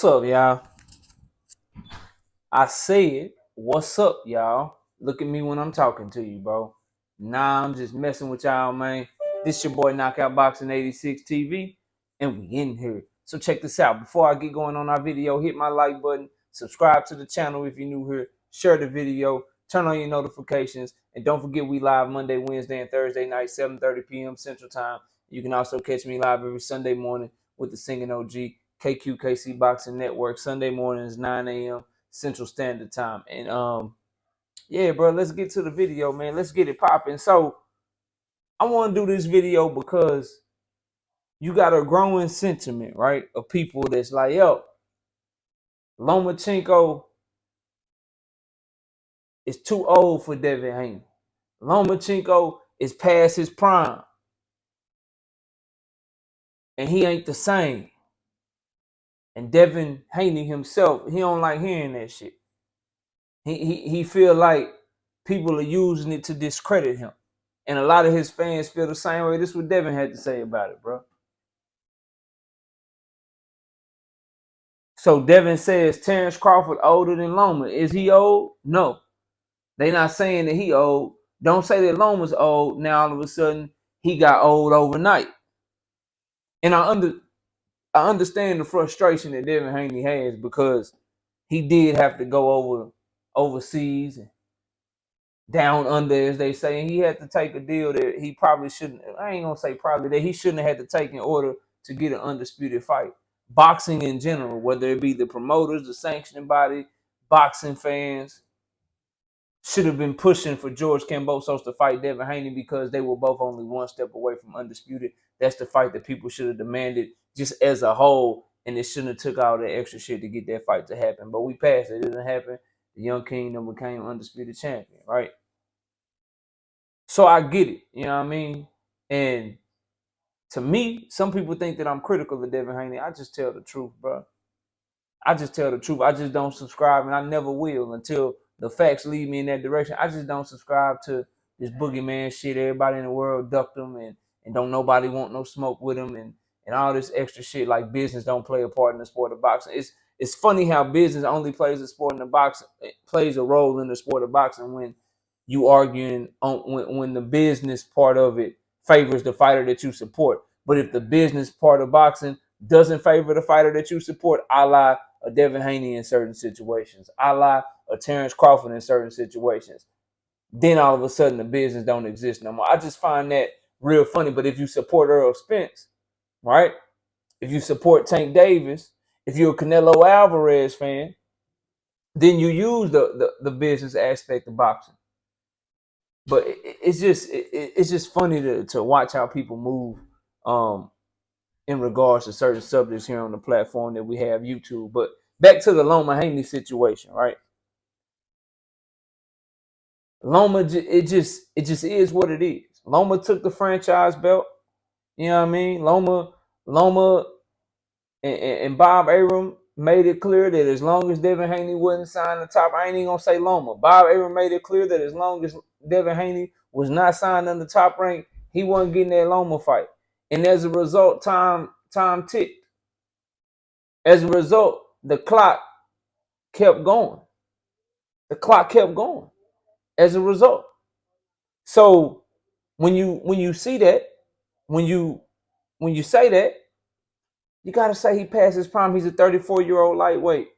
What's up, y'all? I said, what's up, y'all? Look at me when I'm talking to you, bro. Nah, I'm just messing with y'all, man. This your boy Knockout Boxing 86 TV, and we in here. So check this out. Before I get going on our video, hit my like button, subscribe to the channel if you're new here, share the video, turn on your notifications, and don't forget we live Monday, Wednesday, and Thursday night, 7:30 p.m. Central Time. You can also catch me live every Sunday morning with the Singing OG, KQKC Boxing Network. Sunday mornings, 9 a.m. Central Standard Time. And yeah, bro, let's get to the video, man. Let's get it popping. So I want to do this video because you got a growing sentiment, right, of people that's like, yo, Lomachenko is too old for Devin Haney. Lomachenko is past his prime. And he ain't the same. And Devin Haney himself, he don't like hearing that shit. He feel like people are using it to discredit him. And a lot of his fans feel the same way. This is what Devin had to say about it, bro. So Devin says Terrence Crawford older than Loma. Is he old? No. They not saying that he old. Don't say that Loma's old. Now all of a sudden he got old overnight. And I understand the frustration that Devin Haney has because he did have to go overseas and down under, as they say, and he had to take a deal that he probably shouldn't. I ain't gonna say probably, that he shouldn't have had to take in order to get an undisputed fight. Boxing in general, whether it be the promoters, the sanctioning body, boxing fans, should have been pushing for George Kambosos to fight Devin Haney because they were both only one step away from undisputed. That's the fight that people should have demanded just as a whole, and it shouldn't have took all that extra shit to get that fight to happen. But we passed it. It didn't happen. The Young Kingdom became undisputed champion, right? So I get it, you know what I mean? And to me, some people think that I'm critical of Devin Haney. I just tell the truth, bro. I just tell the truth. I just don't subscribe, and I never will until the facts lead me in that direction. I just don't subscribe to this boogeyman shit. Everybody in the world ducked him, and don't nobody want no smoke with him, and all this extra shit like business don't play a part in the sport of boxing. It's funny how business only plays a sport in the boxing, plays a role in the sport of boxing when you arguing on when the business part of it favors the fighter that you support. But if the business part of boxing doesn't favor the fighter that you support, a la a Devin Haney in certain situations, a la a Terrence Crawford in certain situations, then all of a sudden the business don't exist no more. I just find that real funny. But if you support Earl Spence, right? If you support Tank Davis, if you're a Canelo Alvarez fan, then you use the business aspect of boxing. But it's just funny to watch how people move in regards to certain subjects here on the platform that we have, YouTube. But back to the Loma Haney situation, right? Loma, it just is what it is. Loma took the franchise belt. You know what I mean? Loma and Bob Arum made it clear that as long as Devin Haney wasn't signed the top, I ain't even gonna say Loma. Bob Arum made it clear that as long as Devin Haney was not signed on the top rank, he wasn't getting that Loma fight. And as a result, time ticked. As a result, the clock kept going. The clock kept going. As a result, so when you see that, when you say that, you gotta say he passed his prime. He's a 34-year-old lightweight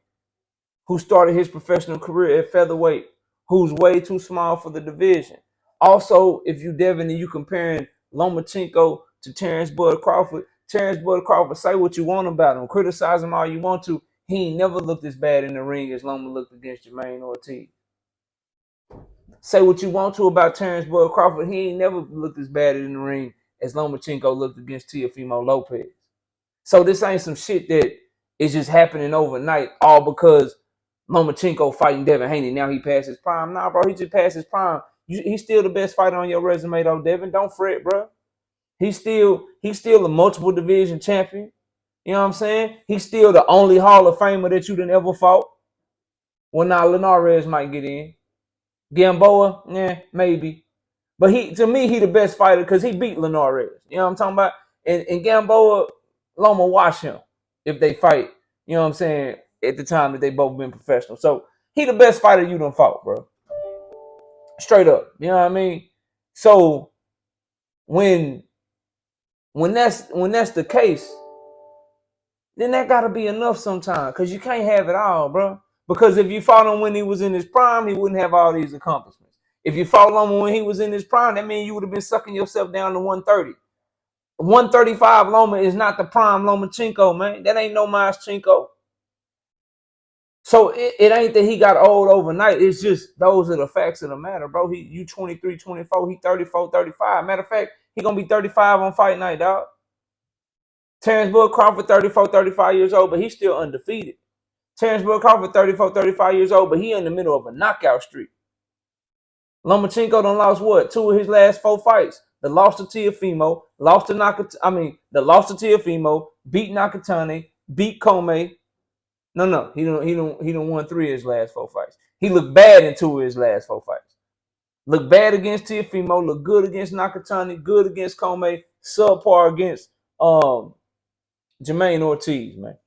who started his professional career at featherweight, who's way too small for the division. Also, if you Devin and you comparing Lomachenko to Terrence Bud Crawford, say what you want about him, criticize him all you want to. He ain't never looked as bad in the ring as Loma looked against Jermaine Ortiz. Say what you want to about Terrence Bud Crawford, he ain't never looked as bad in the ring as Lomachenko looked against Teofimo Lopez. So this ain't some shit that is just happening overnight, all because Lomachenko fighting Devin Haney. Now he passed his prime. Nah, bro, he just passed his prime. He's still the best fighter on your resume, though, Devin. Don't fret, bro. He's still a multiple division champion. You know what I'm saying? He's still the only Hall of Famer that you done ever fought. Well, now Linares might get in. Gamboa, maybe. But to me, he the best fighter because he beat Linares. You know what I'm talking about? And Gamboa, Loma watch him if they fight You know what I'm saying? At the time that they both been professional. So he the best fighter you done fought, bro. Straight up. You know what I mean? So when that's the case, then that gotta be enough sometimes. Cause you can't have it all, bro. Because if you fought him when he was in his prime, he wouldn't have all these accomplishments. If you fought Loma when he was in his prime, that means you would have been sucking yourself down to 130. 135 Loma is not the prime Lomachenko, man. That ain't no Maschenko. So it ain't that he got old overnight. It's just those are the facts of the matter, bro. You 23, 24, he 34, 35. Matter of fact, he gonna be 35 on fight night, dog. Terrence Bud Crawford, 34, 35 years old, but he's still undefeated. Terrence Bud Crawford, 34, 35 years old, but he in the middle of a knockout streak. Lomachenko done lost what? 2 of his last 4 fights. The loss to Teofimo, lost to Teofimo, beat Nakatani, beat Kome. No, he don't won 3 of his last 4 fights. He looked bad in 2 of his last 4 fights. Looked bad against Teofimo, looked good against Nakatani, good against Kome, subpar against Jermaine Ortiz, man.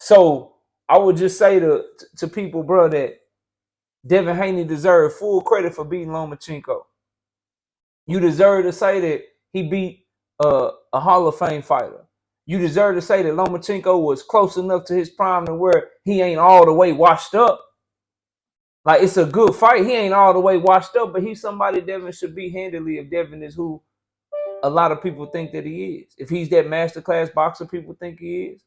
So I would just say to people, bro, that Devin Haney deserved full credit for beating Lomachenko. You deserve to say that he beat a Hall of Fame fighter. You deserve to say that Lomachenko was close enough to his prime to where he ain't all the way washed up. Like, it's a good fight. He ain't all the way washed up, but he's somebody Devin should beat handily if Devin is who a lot of people think that he is. If he's that masterclass boxer people think he is.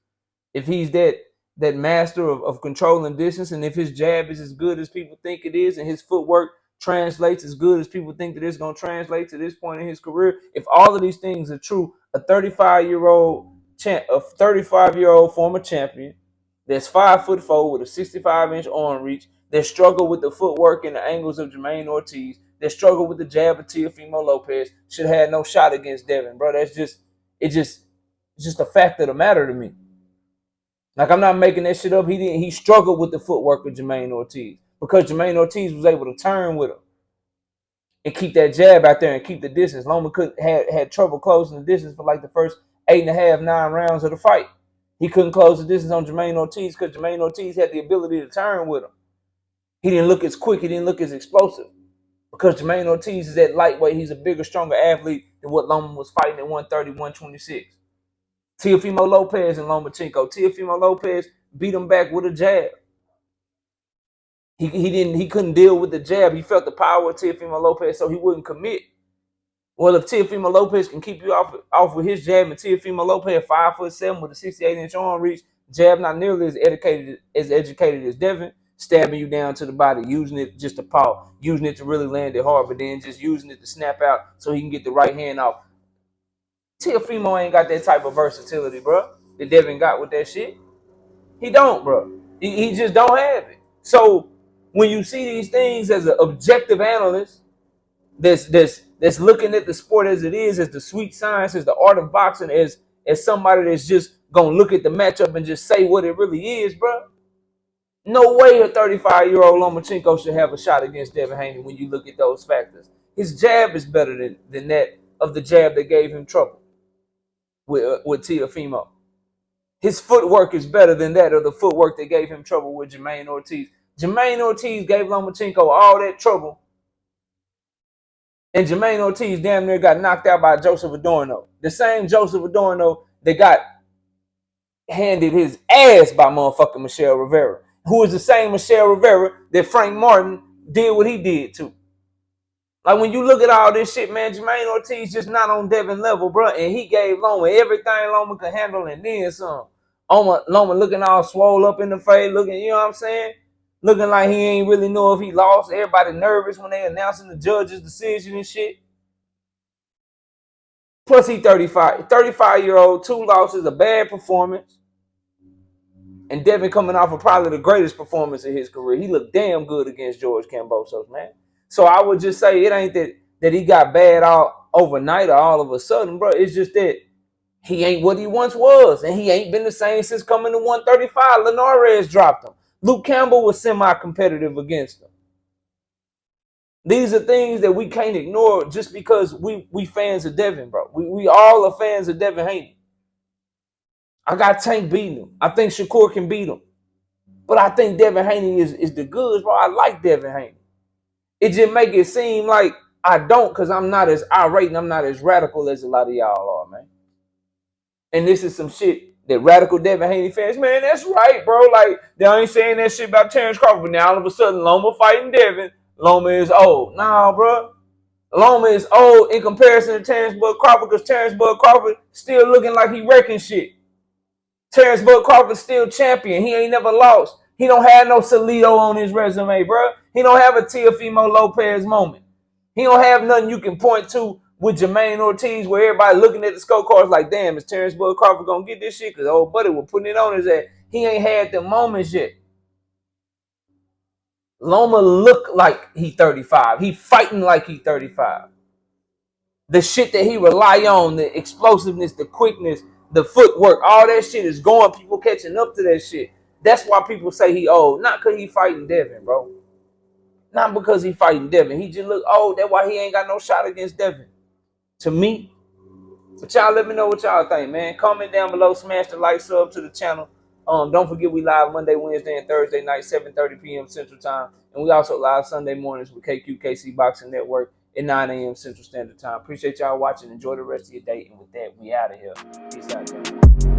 If he's that master of controlling distance, and if his jab is as good as people think it is, and his footwork translates as good as people think that it's going to translate to this point in his career, if all of these things are true, a 35-year-old former champion that's 5'4" with a 65-inch arm reach, that struggled with the footwork and the angles of Jermaine Ortiz, that struggled with the jab of Teofimo Lopez, should have had no shot against Devin, bro. It's just a fact of the matter to me. Like, I'm not making that shit up. He struggled with the footwork of Jermaine Ortiz because Jermaine Ortiz was able to turn with him and keep that jab out there and keep the distance. Loma had trouble closing the distance for like the first 8.5, 9 rounds of the fight. He couldn't close the distance on Jermaine Ortiz because Jermaine Ortiz had the ability to turn with him. He didn't look as quick. He didn't look as explosive because Jermaine Ortiz is at lightweight. He's a bigger, stronger athlete than what Loma was fighting at 130, 126. Teofimo Lopez and Lomachenko. Teofimo Lopez beat him back with a jab. He couldn't deal with the jab. He felt the power of Teofimo Lopez, so he wouldn't commit. Well, if Teofimo Lopez can keep you off with his jab, and Teofimo Lopez 5'7" with a 68-inch arm reach, jab not nearly as educated as Devin, stabbing you down to the body, using it just to paw, using it to really land it hard, but then just using it to snap out so he can get the right hand off. Teofimo ain't got that type of versatility, bro, that Devin got with that shit. He don't, bro. He just don't have it. So when you see these things as an objective analyst that's looking at the sport as it is, as the sweet science, as the art of boxing, as somebody that's just gonna look at the matchup and just say what it really is, bro. No way a 35-year-old Lomachenko should have a shot against Devin Haney when you look at those factors. His jab is better than that of the jab that gave him trouble with Teofimo. His footwork is better than that of the footwork that gave him trouble with Jermaine Ortiz. Jermaine Ortiz gave Lomachenko all that trouble, and Jermaine Ortiz damn near got knocked out by Joseph Adorno. The same Joseph Adorno that got handed his ass by motherfucking Michelle Rivera, who is the same Michelle Rivera that Frank Martin did what he did to. Like, when you look at all this shit, man, Jermaine Ortiz just not on Devin level, bro. And he gave Loma everything Loma could handle and then some. Loma looking all swole up in the face, looking, you know what I'm saying? Looking like he ain't really know if he lost. Everybody nervous when they announcing the judge's decision and shit. Plus, he 35. 35-year-old, 2 losses, a bad performance. And Devin coming off of probably the greatest performance in his career. He looked damn good against George Kambosos, man. So I would just say it ain't that he got bad all overnight or all of a sudden, bro. It's just that he ain't what he once was, and he ain't been the same since coming to 135. Linares dropped him. Luke Campbell was semi-competitive against him. These are things that we can't ignore just because we fans of Devin, bro. We all are fans of Devin Haney. I got Tank beating him. I think Shakur can beat him. But I think Devin Haney is the goods, bro. I like Devin Haney. It just make it seem like I don't, because I'm not as irate and I'm not as radical as a lot of y'all are, man. And this is some shit that radical Devin Haney fans, man, that's right, bro. Like, they ain't saying that shit about Terrence Crawford, but now all of a sudden Loma fighting Devin. Loma is old. Nah, bro. Loma is old in comparison to Terrence Bud Crawford, because Terrence Bud Crawford still looking like he wrecking shit. Terrence Bud Crawford still champion. He ain't never lost. He don't have no Salido on his resume, bro. He don't have a Teofimo Lopez moment. He don't have nothing you can point to with Jermaine Ortiz where everybody looking at the scorecards like, damn, is Terrence Bud Crawford gonna get this shit? Because old buddy was putting it on his ass. He ain't had the moments yet. Loma look like he 35. He fighting like he 35. The shit that he rely on, the explosiveness, the quickness, the footwork, all that shit is going. People catching up to that shit. That's why people say he old. Not because he fighting Devin, bro. Not because he fighting Devin. He just look old. That's why he ain't got no shot against Devin. To me. But y'all let me know what y'all think, man. Comment down below. Smash the like, sub to the channel. Don't forget we live Monday, Wednesday, and Thursday night, 7:30 p.m. Central Time. And we also live Sunday mornings with KQKC Boxing Network at 9 a.m. Central Standard Time. Appreciate y'all watching. Enjoy the rest of your day. And with that, we out of here. Peace out, y'all.